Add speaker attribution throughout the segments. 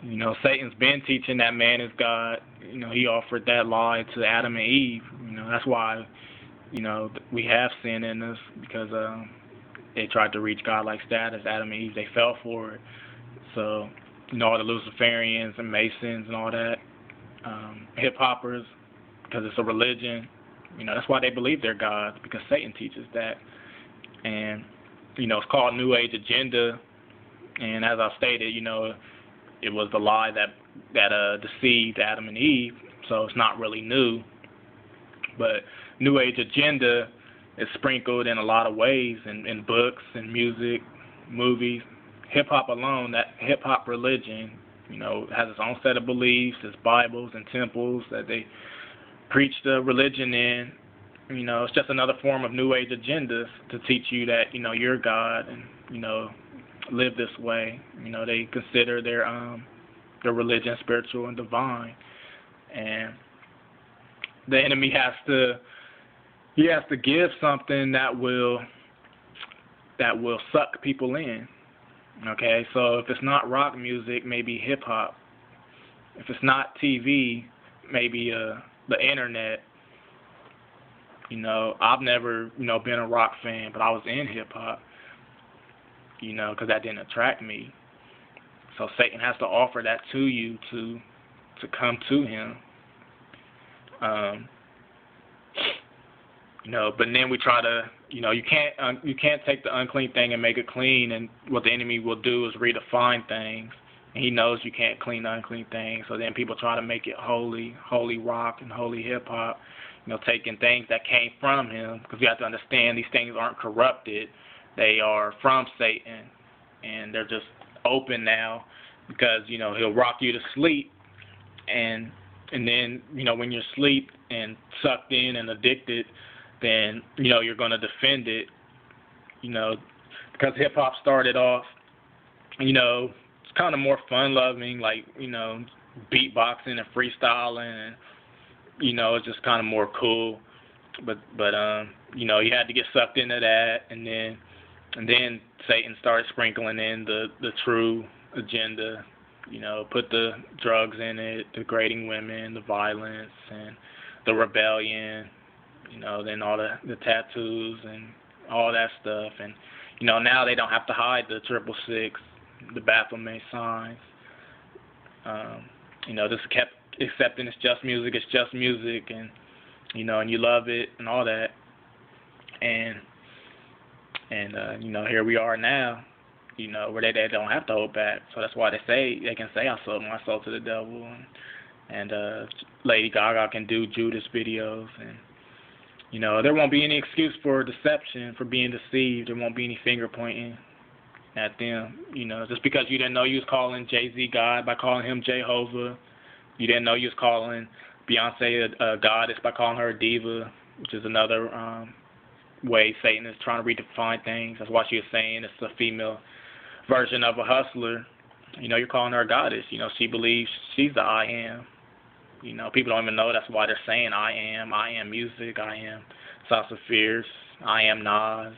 Speaker 1: You know, Satan's been teaching that man is God. You know, he offered that lie to Adam and Eve. You know, that's why, you know, we have sin in us because they tried to reach God-like status. Adam and Eve, they fell for it. So, you know, all the Luciferians and Masons and all that, hip-hoppers, because it's a religion. You know, that's why they believe they're gods, because Satan teaches that. And, you know, it's called New Age Agenda. And as I stated, you know, it was the lie that deceived Adam and Eve, so it's not really new. But New Age Agenda is sprinkled in a lot of ways in books and music, movies. Hip hop alone, that hip hop religion, you know, has its own set of beliefs, its Bibles and temples that they preach the religion in. You know, it's just another form of New Age agendas to teach you that, you know, you're God and, you know, live this way. You know, they consider their religion spiritual and divine. And the enemy has to give something that will suck people in. Okay, so if it's not rock music, maybe hip hop. If it's not TV, maybe the internet. You know, I've never, you know, been a rock fan, but I was in hip hop. You know, because that didn't attract me. So Satan has to offer that to you to come to him. You know, but then we try to, you know, you can't take the unclean thing and make it clean. And what the enemy will do is redefine things. And he knows you can't clean the unclean things. So then people try to make it holy rock and holy hip hop. You know, taking things that came from him, because you have to understand these things aren't corrupted. They are from Satan, and they're just open now because, you know, he'll rock you to sleep, and then, you know, when you're asleep and sucked in and addicted, then, you know, you're going to defend it, you know, because hip-hop started off, you know, it's kind of more fun-loving, like, you know, beatboxing and freestyling, and, you know, it's just kind of more cool, but you know, you had to get sucked into that, and then Satan started sprinkling in the true agenda, you know, put the drugs in it, degrading women, the violence, and the rebellion, you know, then all the tattoos and all that stuff. And, you know, now they don't have to hide the 666, the Baphomet signs. You know, just kept accepting it's just music, and, you know, and you love it and all that. And you know, here we are now, you know, where they don't have to hold back. So that's why they can say I sold my soul to the devil, and Lady Gaga can do Judas videos, and, you know, there won't be any excuse for deception, for being deceived. There won't be any finger pointing at them. You know, just because you didn't know you was calling Jay-Z God by calling him Jehovah, you didn't know you was calling Beyonce a goddess by calling her a diva, which is another way Satan is trying to redefine things. That's why she was saying it's a female version of a hustler. You know, you're calling her a goddess. You know, she believes she's the I am. You know, people don't even know that's why they're saying I am music, I am Sasha Fierce, I am Nas.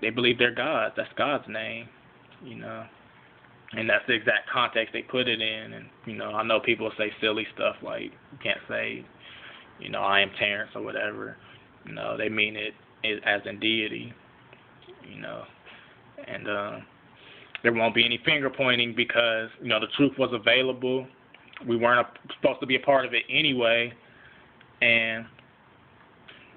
Speaker 1: They believe they're gods. That's God's name, you know. And that's the exact context they put it in. And, you know, I know people say silly stuff like, you can't say, you know, I am Terrence or whatever. You know, they mean it as in deity, you know. And there won't be any finger pointing because, you know, the truth was available. We weren't supposed to be a part of it anyway. And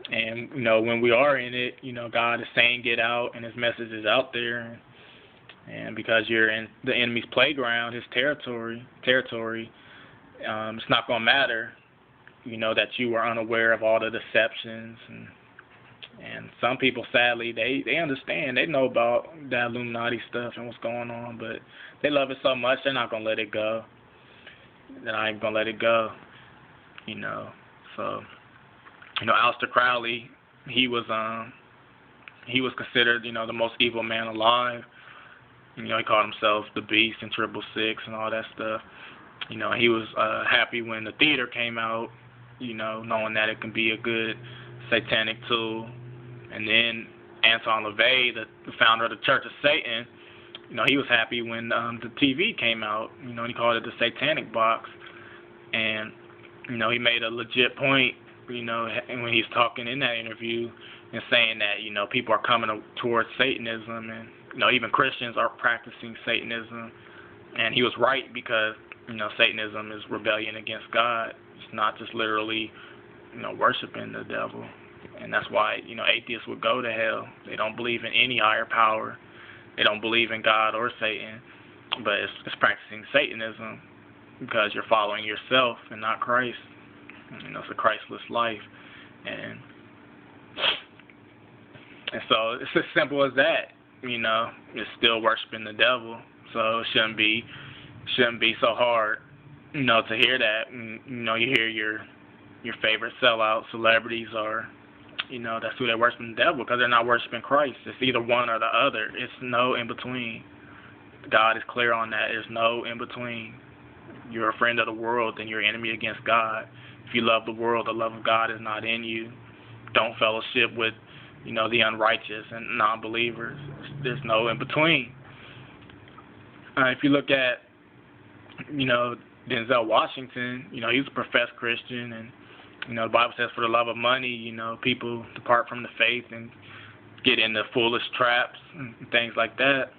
Speaker 1: you know, when we are in it, you know, God is saying get out, and his message is out there. And because you're in the enemy's playground, his territory, it's not going to matter, you know, that you were unaware of all the deceptions. And some people, sadly, they understand. They know about that Illuminati stuff and what's going on, but they love it so much, they're not going to let it go. They're not even going to let it go, you know. So, you know, Aleister Crowley, he was considered, you know, the most evil man alive. You know, he called himself the Beast and 666 and all that stuff. You know, he was happy when the theater came out, you know, knowing that it can be a good satanic tool. And then Anton LaVey, the founder of the Church of Satan, he was happy when the TV came out. And he called it the Satanic Box, and he made a legit point. And when he's talking in that interview and saying that people are coming towards Satanism, and even Christians are practicing Satanism, and he was right because Satanism is rebellion against God. It's not just literally worshiping the devil, and that's why atheists would go to hell. They don't believe in any higher power. They don't believe in God or Satan, but it's practicing Satanism because you're following yourself and not Christ. It's a Christless life, and so it's as simple as that. It's still worshiping the devil, so it shouldn't be so hard, to hear that. And, you hear your favorite sellout celebrities are, that's who they're worshiping the devil because they're not worshiping Christ. It's either one or the other. It's no in between. God is clear on that. There's no in between. You're a friend of the world, then you're an enemy against God. If you love the world, the love of God is not in you. Don't fellowship with, the unrighteous and non-believers. There's no in between. If you look at, Denzel Washington, he's a professed Christian, and the Bible says for the love of money, people depart from the faith and get into foolish traps and things like that.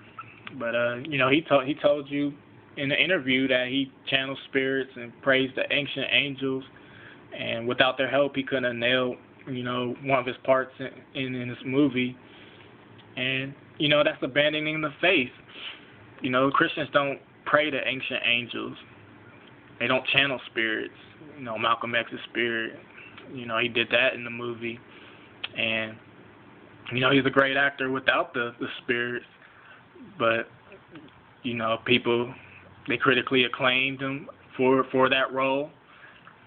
Speaker 1: But he told you in the interview that he channels spirits and prays to ancient angels, and without their help, he couldn't have nailed one of his parts in this movie. And that's abandoning the faith. Christians don't pray to ancient angels. They don't channel spirits. Malcolm X's spirit. He did that in the movie, and he's a great actor without the spirits. But people, they critically acclaimed him for that role,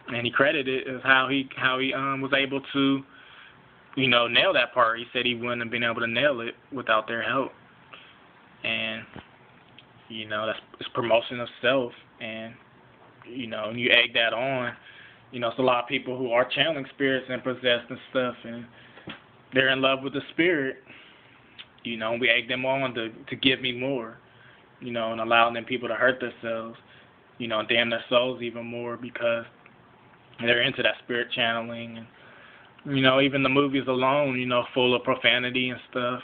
Speaker 1: and he credited as how he was able to nail that part. He said he wouldn't have been able to nail it without their help, and that's promotion of self. And and you egg that on, it's a lot of people who are channeling spirits and possessed and stuff, and they're in love with the spirit. We egg them on to give me more, and allowing them people to hurt themselves, and damn their souls even more because they're into that spirit channeling. And even the movies alone, full of profanity and stuff.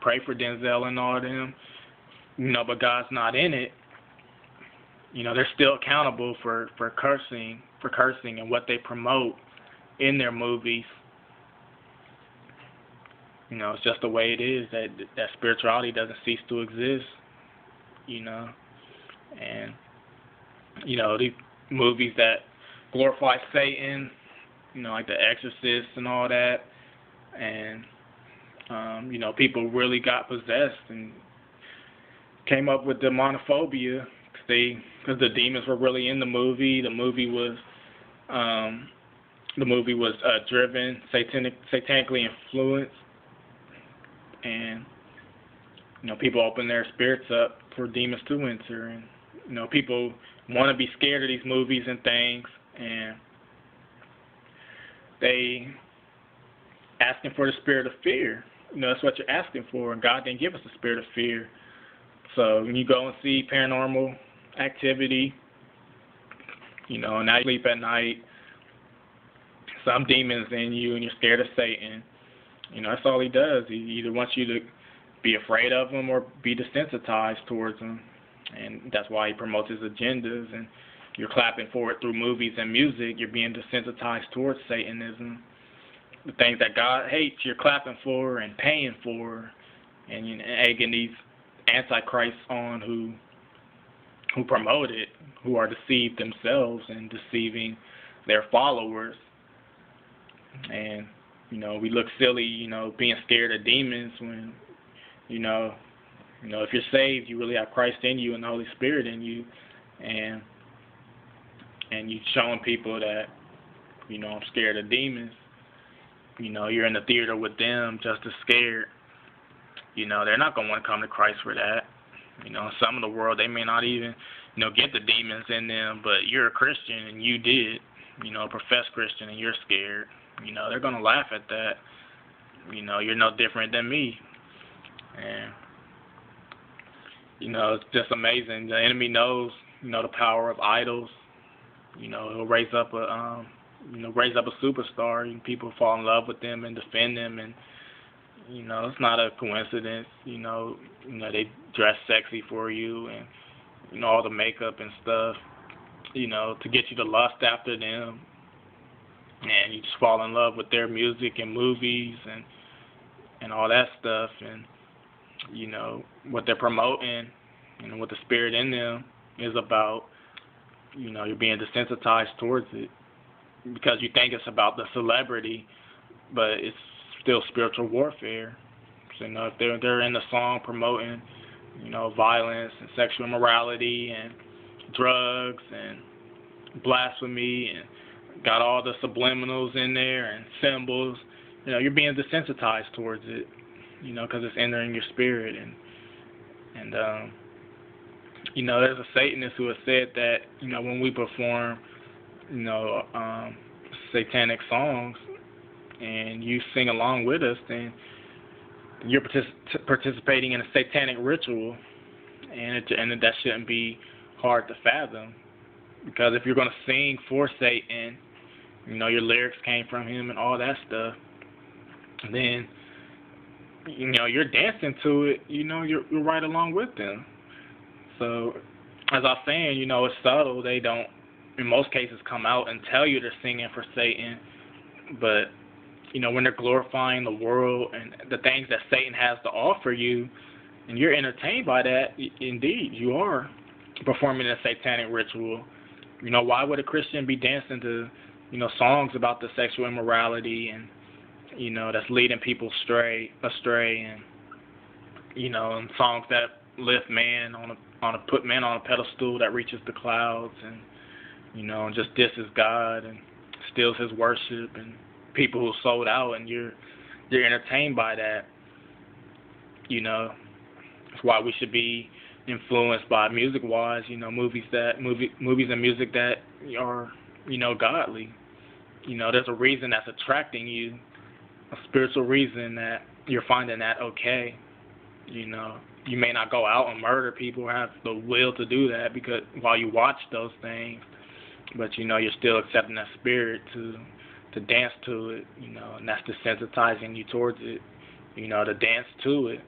Speaker 1: Pray for Denzel and all of them, but God's not in it. They're still accountable for cursing and what they promote in their movies. It's just the way it is, that spirituality doesn't cease to exist. And these movies that glorify Satan, like The Exorcist and all that, and people really got possessed and came up with demonophobia because the demons were really in the movie. The movie was driven, satanically influenced, and people open their spirits up for demons to enter, and people want to be scared of these movies and things, and they asking for the spirit of fear. That's what you're asking for, and God didn't give us the spirit of fear. So when you go and see Paranormal Activity, now you sleep at night, some demons in you, and you're scared of Satan. That's all he does. He either wants you to be afraid of him or be desensitized towards him, and that's why he promotes his agendas. And you're clapping for it through movies and music. You're being desensitized towards Satanism. The things that God hates, you're clapping for and paying for, and egging these antichrists on who promote it, who are deceived themselves and deceiving their followers. And we look silly, being scared of demons when if you're saved, you really have Christ in you and the Holy Spirit in you, and you showing people that I'm scared of demons. You're in the theater with them just as scared. They're not going to want to come to Christ for that. Some of the world, they may not even, get the demons in them, but you're a Christian and you did, a professed Christian, and you're scared. They're going to laugh at that. You're no different than me. And You know, it's just amazing. The enemy knows, you know, the power of idols. You know, he'll raise up a superstar, and people fall in love with them and defend them, and you know, it's not a coincidence. They dress sexy for you, and you know all the makeup and stuff. You know, to get you to lust after them, and you just fall in love with their music and movies and all that stuff, and you know what they're promoting, you know what the spirit in them is about. You know, you're being desensitized towards it because you think it's about the celebrity, but it's still spiritual warfare. So, you know, if they're in the song promoting, you know, violence and sexual immorality and drugs and blasphemy and got all the subliminals in there and symbols, you know, you're being desensitized towards it, you know, because it's entering your spirit. And you know, there's a Satanist who has said that, you know, when we perform, you know, satanic songs and you sing along with us, then you're participating in a satanic ritual, and that shouldn't be hard to fathom, because if you're going to sing for Satan, you know, your lyrics came from him and all that stuff, then, you know, you're dancing to it, you know, you're right along with them. So, as I was saying, you know, it's subtle. They don't, in most cases, come out and tell you they're singing for Satan. But, you know, when they're glorifying the world and the things that Satan has to offer you, and you're entertained by that, indeed, you are performing a satanic ritual. You know, why would a Christian be dancing to, you know, songs about the sexual immorality and, you know, that's leading people astray, and, you know, and songs that lift man put man on a pedestal that reaches the clouds, and you know, and just disses God and steals his worship, and people who sold out, and you're entertained by that. You know, that's why we should be influenced by music-wise, you know, movies and music that are, you know, godly. You know, there's a reason that's attracting you, a spiritual reason that you're finding that okay. You know, you may not go out and murder people or have the will to do that because while you watch those things, but you know you're still accepting that spirit to dance to it. You know, and that's desensitizing you towards it. You know, to dance to it.